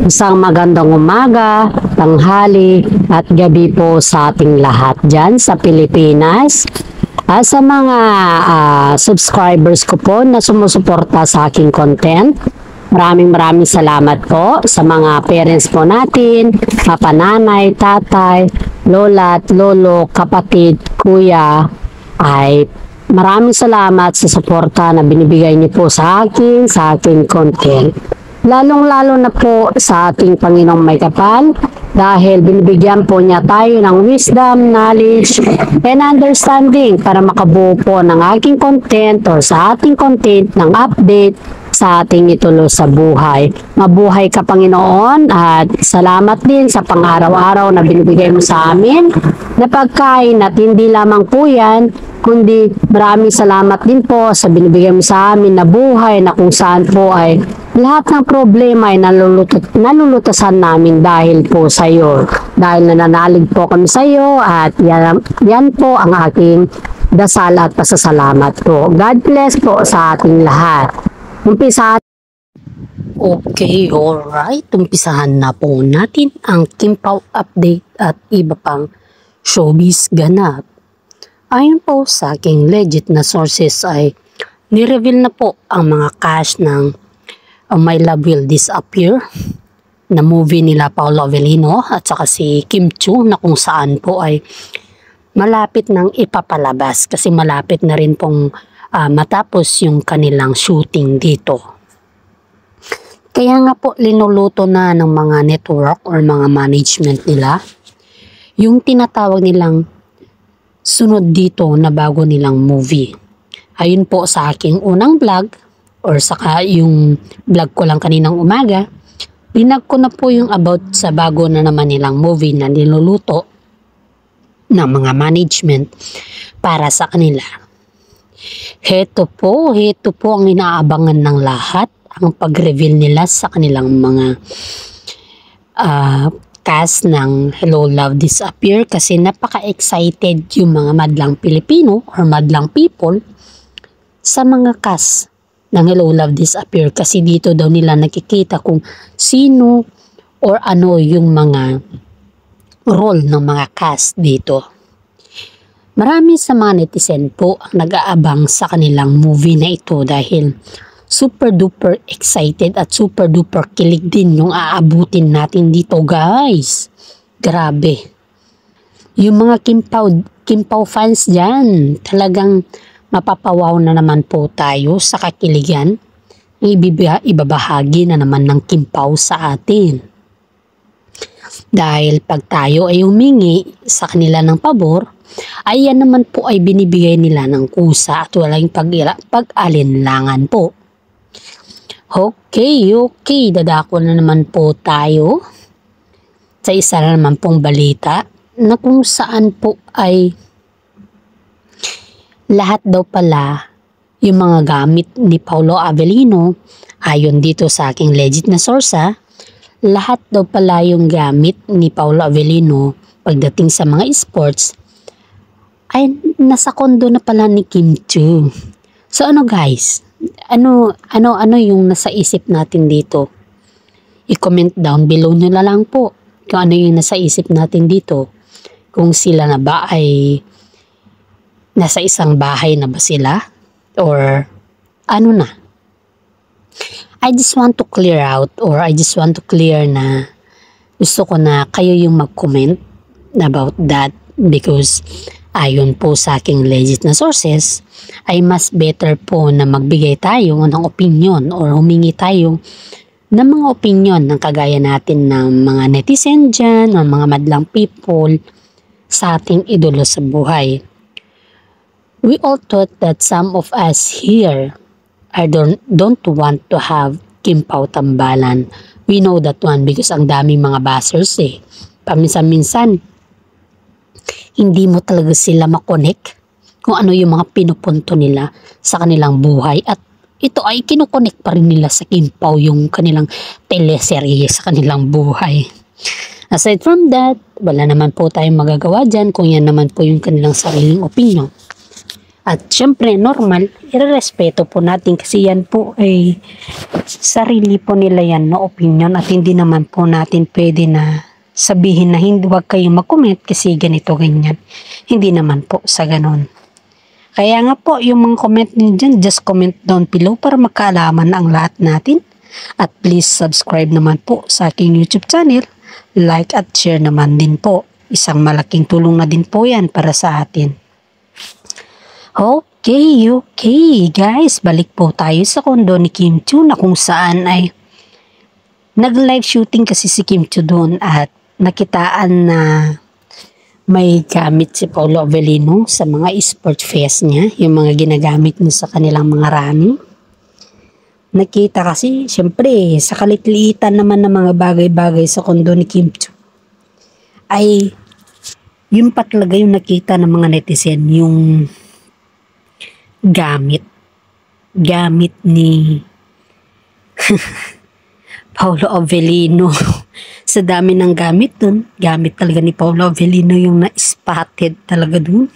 Isang magandang umaga, tanghali at gabi po sa ating lahat dyan sa Pilipinas. Sa mga subscribers ko po na sumusuporta sa aking content, maraming salamat po sa mga parents po natin, papananay, tatay, lola at lolo, kapatid, kuya, ay maraming salamat sa suporta na binibigay niyo po sa aking content. Lalong-lalo na po sa ating Panginoong may kapal dahil binibigyan po niya tayo ng wisdom, knowledge, and understanding para makabuo po ng aking content or sa ating content ng update sa ating itulo sa buhay. Mabuhay ka Panginoon at salamat din sa pang-araw-araw na binibigay mo sa amin na pagkain at hindi lamang po yan, kundi maraming salamat din po sa binibigay mo sa amin na buhay na kung saan po ay lahat ng problema ay nalulutasan namin dahil po sa iyo. Dahil nananalig po kami sa iyo at yan po ang aking dasal at pasasalamat po. God bless po sa ating lahat. Umpisa. Okay, alright. Umpisahan na po natin ang Kim Pao update at iba pang showbiz ganap. Ayon po sa aking legit na sources ay nireveal na po ang mga cast ng My Love Will Disappear na movie nila Paolo Avellino at saka si Kim Chiu na kung saan po ay malapit nang ipapalabas kasi malapit na rin pong matapos yung kanilang shooting dito. Kaya nga po linuluto na ng mga network or mga management nila yung tinatawag nilang sunod dito na bago nilang movie. Ayun po sa aking unang vlog or saka yung vlog ko lang kaninang umaga, linag ko na po yung about sa bago na naman nilang movie na niluluto ng mga management para sa kanila. Heto po ang inaabangan ng lahat, ang pag-reveal nila sa kanilang mga cast ng Hello Love Disappear kasi napaka-excited yung mga madlang Pilipino or madlang people sa mga cast ng Hello Love Disappear kasi dito daw nila nakikita kung sino or ano yung mga role ng mga cast dito. Marami sa mga netizen po ang nag-aabang sa kanilang movie na ito dahil super duper excited at super duper kilig din yung aabutin natin dito guys. Grabe. Yung mga Kim Pao fans dyan, talagang mapapawaw na naman po tayo sa kakiligan. Ibabahagi na naman ng Kim Pao sa atin. Dahil pag tayo ay humingi sa kanila ng pabor, ay yan naman po ay binibigay nila ng kusa at walang pag-alinlangan po. Okay, dadako na naman po tayo sa isa na naman pong balita na kung saan po ay lahat daw pala yung mga gamit ni Paolo Avellino, ayon dito sa aking legit na source, lahat daw pala yung gamit ni Paolo Avellino pagdating sa mga sports ay nasa kondo na pala ni Kim Chiu. So ano guys, ano yung nasa isip natin dito? I-comment down below nyo na lang po kung ano yung nasa isip natin dito. Kung sila na ba ay nasa isang bahay na ba sila? Or ano na? I just want to clear out or I just want to clear na gusto ko na kayo yung mag-comment about that because ayon po sa aking legit na sources ay mas better po na magbigay tayo ng opinion or humingi tayo ng mga opinion ng kagaya natin ng mga netizen dyan, ng mga madlang people sa ating idolo sa buhay. We all thought that some of us here don't want to have Kim Pao tambalan. We know that one because ang daming mga bashers paminsan-minsan hindi mo talaga sila makonek kung ano yung mga pinupunto nila sa kanilang buhay at ito ay kinukonek pa rin nila sa Kim Pao yung kanilang teleserye sa kanilang buhay. Aside from that, wala naman po tayong magagawa dyan kung yan naman po yung kanilang sariling opinion. At syempre normal, irerespeto po natin kasi yan po ay sarili po nila yan na opinion at hindi naman po natin pwede na sabihin na hindi, wag kayong mag-comment kasi ganito ganyan. Hindi naman po sa ganon. Kaya nga po yung mga comment niyo dyan, just comment down below para magkaalaman ang lahat natin. At please subscribe naman po sa aking YouTube channel. Like at share naman din po. Isang malaking tulong na din po yan para sa atin. Okay guys, balik po tayo sa kondo ni Kim Chiu na kung saan ay nag-live shooting kasi si Kim Chiu doon at nakitaan na may gamit si Paolo Avellino sa mga sport fest niya, yung mga ginagamit niya sa kanilang mga running. Nakita kasi, syempre, sa kalitliitan naman ng mga bagay-bagay sa kondo ni Kim Chiu, ay yun pa talaga yung nakita ng mga netizen, yung gamit ni Paolo Avellino. Sa dami ng gamit dun, gamit talaga ni Paolo Avellino yung na-spotted talaga dun.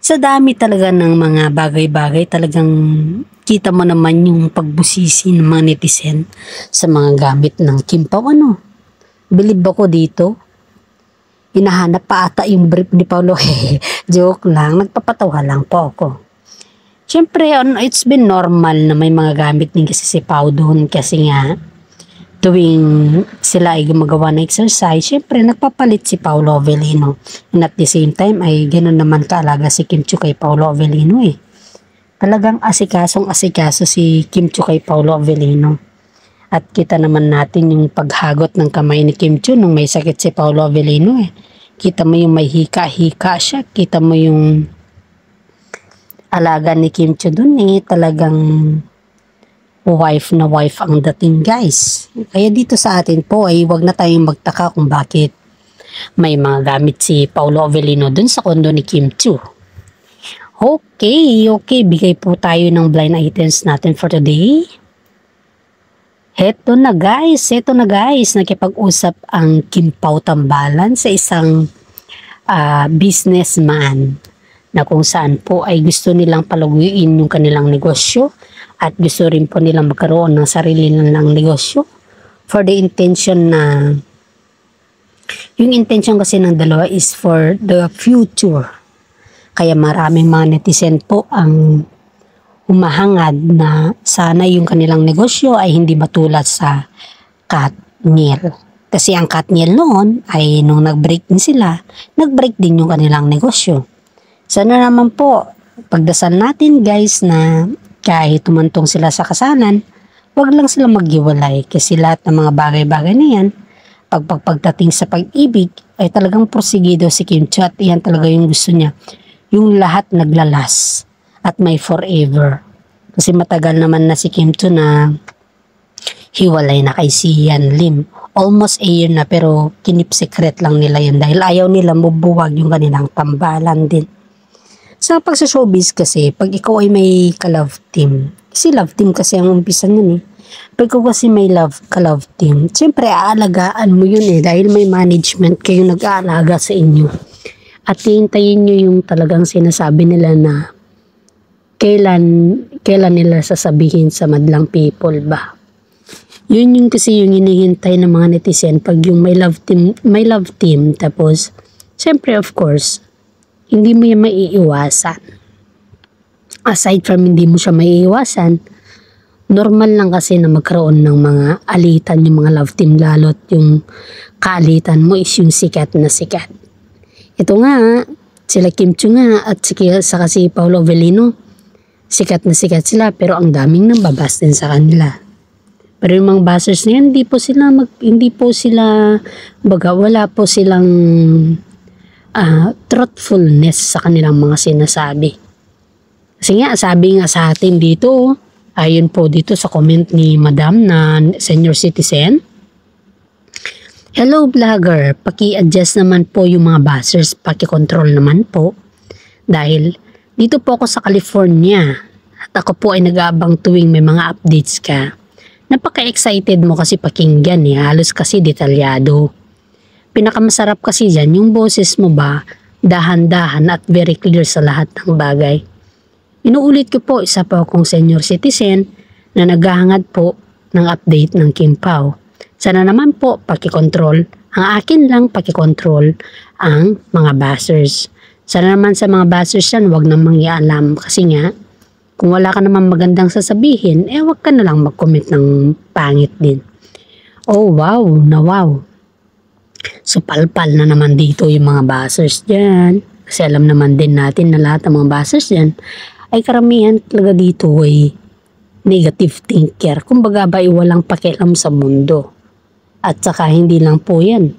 Sa dami talaga ng mga bagay-bagay, talagang kita mo naman yung pagbusisi ng mga netizen sa mga gamit ng Kim Pao. Bilib ako dito. Hinahanap pa ata yung brief ni Paolo. Joke lang, nagpapatawa lang po ako. Siyempre, it's been normal na may mga gamit din kasi si Pao doon kasi nga tuwing sila ay gumagawa ng exercise, syempre nagpapalit si Paolo Avellino. And at the same time ay ganoon naman kaalaga si Kim Chiu kay Paolo Avellino eh. Talagang asikaso si Kim Chiu kay Paolo Avellino. At kita naman natin yung paghagot ng kamay ni Kim Chiu nung may sakit si Paolo Avellino eh. Kita mo yung may hika-hika siya, kita mo yung alaga ni Kim Chiu dun eh, talagang wife na wife ang dating guys. Kaya dito sa atin po ay wag na tayong magtaka kung bakit may mga gamit si Paolo Avellino dun sa kondo ni Kim Chiu. Okay, bigay po tayo ng blind items natin for today. Heto na guys, nakipag-usap ang Kim Pao Tambalan sa isang businessman na kung saan po ay gusto nilang palaguin yung kanilang negosyo at gusto rin po nilang magkaroon ng sarili nilang negosyo for the intention na yung intention kasi ng dalawa is for the future. Kaya maraming mga netizen po ang humahangad na sana yung kanilang negosyo ay hindi matulad sa Katniel. Kasi ang Katniel noon ay nung nag-break din sila, nag-break din yung kanilang negosyo. Sana naman po, pagdasal natin guys na kahit tumantong sila sa kasalan, wag lang sila maghiwalay kasi lahat ng mga bagay-bagay na yan, pagdating sa pag-ibig, ay talagang porsigido si Kim Chiu at yan talaga yung gusto niya. Yung lahat naglalas at may forever. Kasi matagal naman na si Kim Chiu na hiwalay na kay si Yan Lim. Almost a year na pero kinip secret lang nila yan dahil ayaw nila mabuwag yung kanilang tambalan din. Sa pagsa-showbiz kasi, pag ikaw ay may ka-love team, kasi love team kasi ang umpisa nun eh. Pag ikaw kasi may ka-love team, siyempre aalagaan mo yun eh, dahil may management kayo nag-aalaga sa inyo. At hihintayin nyo yung talagang sinasabi nila na kailan nila sasabihin sa madlang people ba. Yun yung kasi yung hinihintay ng mga netizen pag yung may love team, tapos, siyempre of course, hindi mo yan maiiwasan. Aside from hindi mo siya maiiwasan, normal lang kasi na magkaroon ng mga alitan yung mga love team, lalo't yung kaalitan mo is yung sikat na sikat. Ito nga, sila Kim Chiu nga at saka si Paolo Avellino, sikat na sikat sila pero ang daming nambabas din sa kanila. Pero yung mga bashers na yan, wala po silang truthfulness sa kanilang mga sinasabi. Kasi nga, sabi nga sa atin dito, ayon po dito sa comment ni Madam na senior citizen, hello vlogger, paki-adjust naman po yung mga buzzers, paki-control naman po. Dahil dito po ako sa California at ako po ay nag-aabang tuwing may mga updates ka. Napaka-excited mo kasi pakinggan halos kasi detalyado. Pinakamasarap kasi dyan, yung boses mo ba, dahan-dahan at very clear sa lahat ng bagay. Inuulit ko po, isa po akong senior citizen na naghahangad po ng update ng Kim Pao. Sana naman po pakikontrol. Ang akin lang pakikontrol ang mga bashers. Sana naman sa mga bashers yan, wag namang ialam kasi nga, kung wala ka naman magandang sasabihin, wag ka na lang mag-comment ng pangit din. Oh wow, na wow. So palpal na naman dito yung mga bashers dyan. Kasi alam naman din natin na lahat ng mga bashers dyan ay karamihan talaga dito ay negative thinker. Kumbaga ba walang pakialam sa mundo. At saka hindi lang po yan.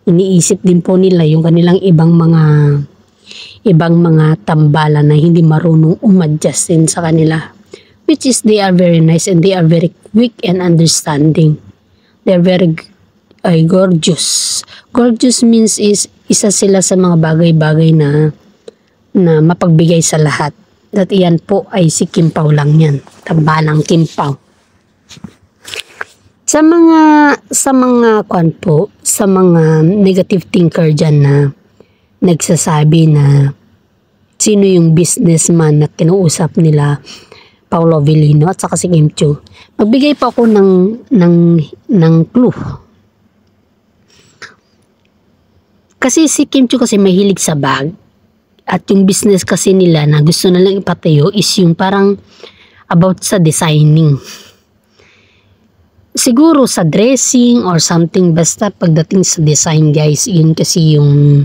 Iniisip din po nila yung kanilang ibang mga tambalan na hindi marunong umadjust din sa kanila. Which is they are very nice and they are very quick and understanding. They are very gorgeous. Gorgeous means is isa sila sa mga bagay-bagay na mapagbigay sa lahat. At iyan po ay si Kim Pao lang yan. Tambalang Kim Pao. Sa mga negative thinker dyan na nagsasabi na sino yung businessman na kinuusap nila Paolo Avellino at saka si Kim Chiu. Magbigay po ako ng clue. Kasi si Kim Chiu kasi mahilig sa bag at yung business kasi nila na gusto nalang ipatayo is yung parang about sa designing. Siguro sa dressing or something, basta pagdating sa design guys, yun kasi yung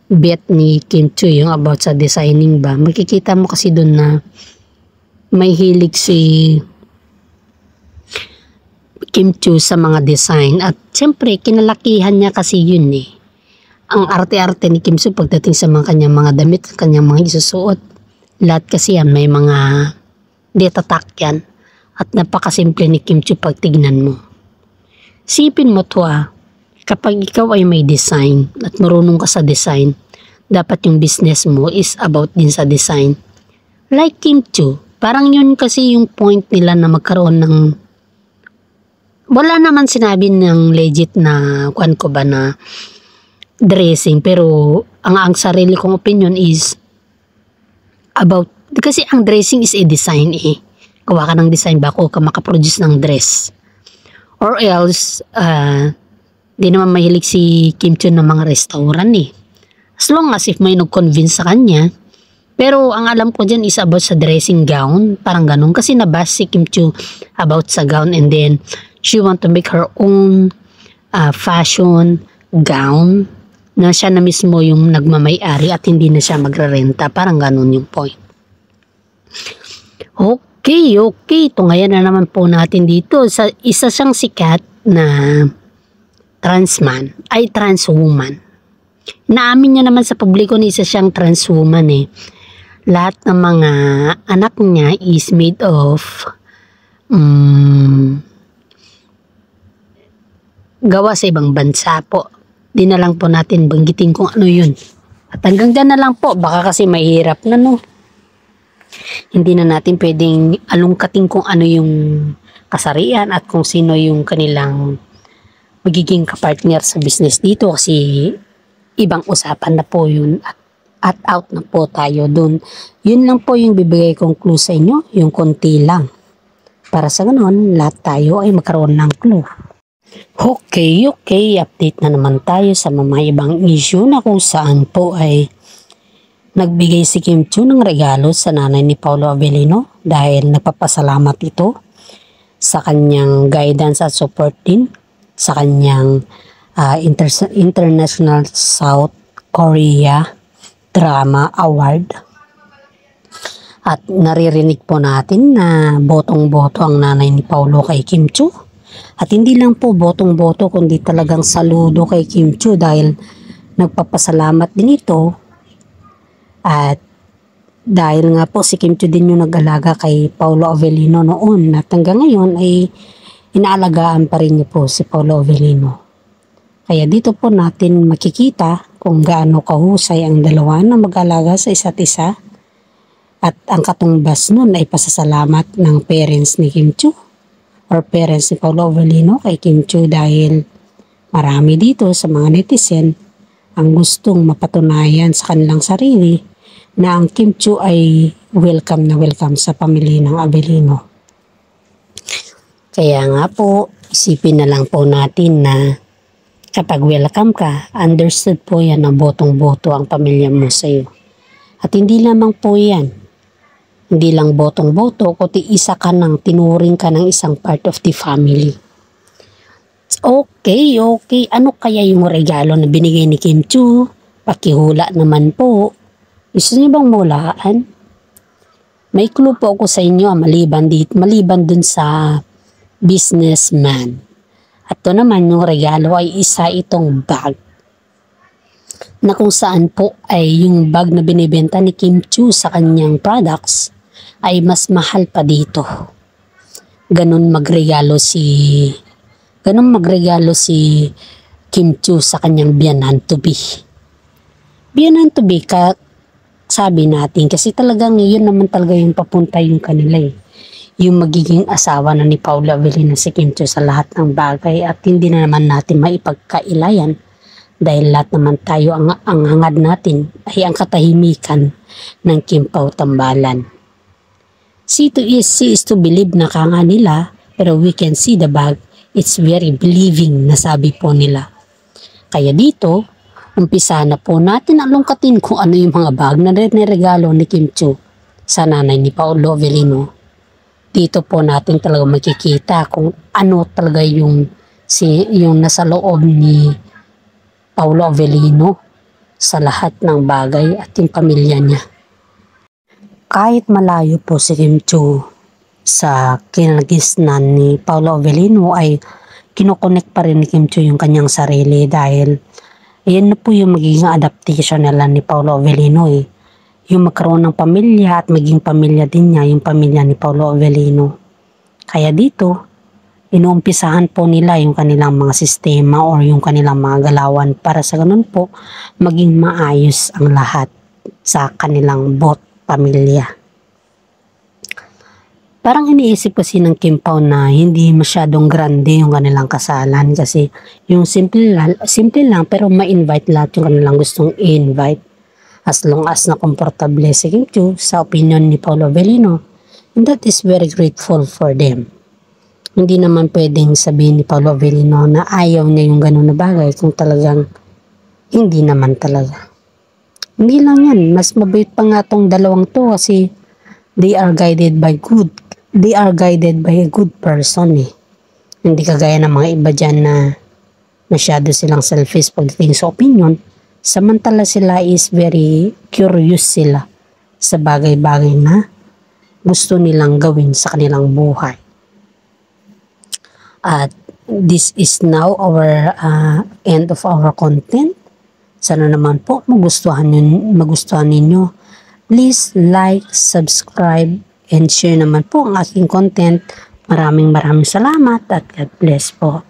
bet ni Kim Chiu, yung about sa designing ba. Makikita mo kasi doon na may hilig si Kim Chiu sa mga design at syempre kinalakihan niya kasi yun eh. Ang arte-arte ni Kim Chiu pagdating sa kanyang mga damit, kanyang mga isusuot. Lahat kasi yan may mga detatak yan. At napakasimple ni Kim Chiu pag tignan mo. Sipin mo to kapag ikaw ay may design at marunong ka sa design, dapat yung business mo is about din sa design. Like Kim Chiu, parang yun kasi yung point nila na magkaroon ng, wala naman sinabi ng legit na dressing, pero ang sarili kong opinion is about, kasi ang dressing is a design eh. Gawa ka ng design bago ka makaproduce ng dress. Or else, di naman mahilig si Kim Chiu ng mga restaurant eh. As long as if may nag-convince sa kanya. Pero ang alam ko dyan is about sa dressing gown. Parang ganun. Kasi nabas si Kim Chiu about sa gown and then she want to make her own fashion gown na siya na mismo yung nagmamay-ari at hindi na siya magrarenta. Parang ganun yung point. Okay. Tungayan na naman po natin dito. Isa siyang sikat na transwoman. Naamin niya naman sa publiko na isa siyang transwoman eh. Lahat ng mga anak niya is made of gawa sa ibang bansa po. Di na lang po natin banggitin kung ano yun. At hanggang dyan na lang po. Baka kasi mahirap na no. Hindi na natin pwedeng alungkating kung ano yung kasarian at kung sino yung kanilang magiging kapartner sa business dito kasi ibang usapan na po yun at out na po tayo dun. Yun lang po yung bibigay kong clue sa inyo, yung konti lang. Para sa ganon, lahat tayo ay magkaroon ng clue. Okay, update na naman tayo sa mga ibang issue na kung saan po ay nagbigay si Kim Chiu ng regalo sa nanay ni Paolo Avellino dahil nagpapasalamat ito sa kanyang guidance at support din sa kanyang International South Korea Drama Award. At naririnig po natin na botong-boto ang nanay ni Paolo kay Kim Chiu. At hindi lang po botong-boto kundi talagang saludo kay Kim Chiu dahil nagpapasalamat din ito. At dahil nga po si Kim Chiu din yung nag-alaga kay Paolo Avellino noon at hanggang ngayon ay inaalagaan pa rin niya po si Paolo Avellino. Kaya dito po natin makikita kung gaano kahusay ang dalawa na mag-alaga sa isa't isa. At ang katumbas nun ay pasasalamat ng parents ni Kim Chiu or parents ni Paolo Avellino kay Kim Chiu dahil marami dito sa mga netizen ang gustong mapatunayan sa kanilang sarili na ang Kim Chiu ay welcome na welcome sa pamilya ng Avelino. Kaya nga po, isipin na lang po natin na kapag welcome ka, understood po yan na botong-boto ang pamilya mo sa iyo. At hindi lamang po yan, hindi lang botong-boto, kundi isa ka ng tinuring ka ng isang part of the family. Okay. Ano kaya yung regalo na binigay ni Kim Chiu? Pakihula naman po. Gusto niyo bang mulaan? May clue po ako sa inyo maliban dun sa businessman. At to naman yung regalo ay isa itong bag. Na kung saan po ay yung bag na binibenta ni Kim Chiu sa kanyang products ay mas mahal pa dito. Ganun magregalo si Kim Chiu sa kanyang biyanan to be. Biyanan to be sabi natin kasi talagang yun naman talaga yung papunta yung kanila yung magiging asawa na ni Paolo Avelino si Kim Chiu sa lahat ng bagay at hindi na naman natin maipagkailayan dahil lahat naman tayo ang hangad natin ay ang katahimikan ng Kim Pao Tambalan. See is to believe na kanga nila pero we can see the bag, it's very believing na sabi po nila. Kaya dito, umpisa na po natin alungkatin kung ano yung mga bag na niregalo ni Kim Chiu sa nanay ni Paolo Avelino. Dito po natin talaga makikita kung ano talaga yung nasa loob ni Paolo Avelino sa lahat ng bagay at yung pamilya niya. Kahit malayo po si Kim Chiu sa kinagisnan ni Paolo Avelino ay kinokonek pa rin ni Kim Chiu yung kanyang sarili dahil ayan na po yung magiging adaptation nila ni Paolo Avelino yung magkaroon ng pamilya at maging pamilya din niya yung pamilya ni Paolo Avelino. Kaya dito, inuumpisahan po nila yung kanilang mga sistema or yung kanilang mga galawan para sa ganun po maging maayos ang lahat sa kanilang pamilya. Parang iniisip kasi ng Kim Pao na hindi masyadong grande yung kanilang kasalan kasi yung simple lang pero ma-invite lahat yung kanilang gustong i-invite. As long as na komportable si Kim Chiu sa opinion ni Paolo Avelino, and that is very grateful for them. Hindi naman pwedeng sabihin ni Paolo Avelino na ayaw niya yung ganun na bagay kung talagang hindi naman talaga. Hindi lang yan, mas mabait pa nga tong dalawang to kasi they are guided by a good person Hindi kagaya ng mga iba dyan na masyado silang selfish pagdating sa opinion. Samantala sila is very curious sila sa bagay-bagay na gusto nilang gawin sa kanilang buhay. At this is now our end of our content. Sana naman po magustuhan ninyo. Please like, subscribe, and share naman po ang aking content. Maraming salamat at God bless po.